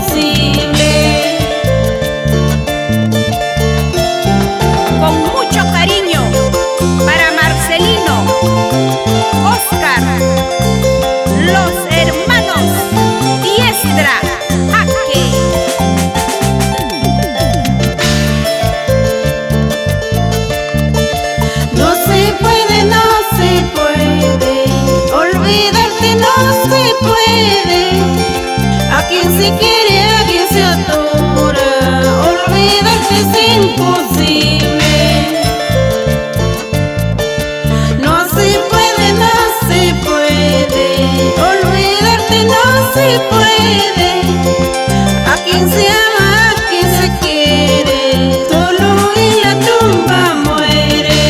imposible. Con mucho cariño para Marcelino, Oscar, los hermanos Diestra, Jaque. No se puede, no se puede, olvidarte no se puede. A quien se quiere, a quien se adora, olvidarte es imposible. No se puede, no se puede, olvidarte no se puede. A quien se ama, a quien se quiere, solo en la tumba muere.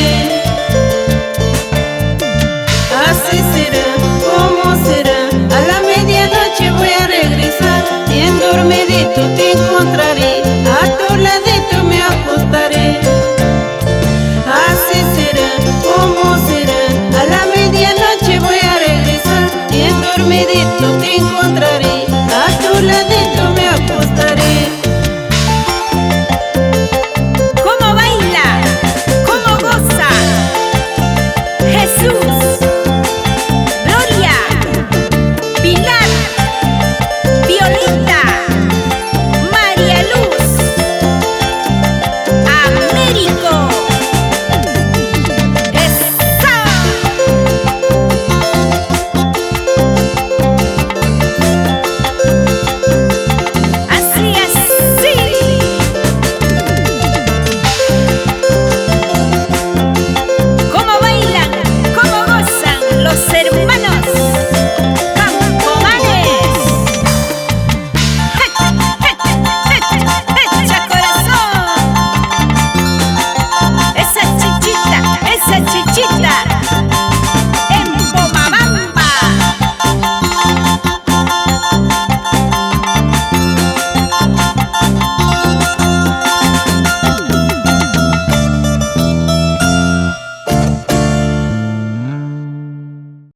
Así será, como será, a la medianoche voy a regresar, bien dormidito te encontraré, a tu ladito me acostaré. Así será, como será, a la medianoche voy a regresar, bien dormidito te encontraré, a tu ladito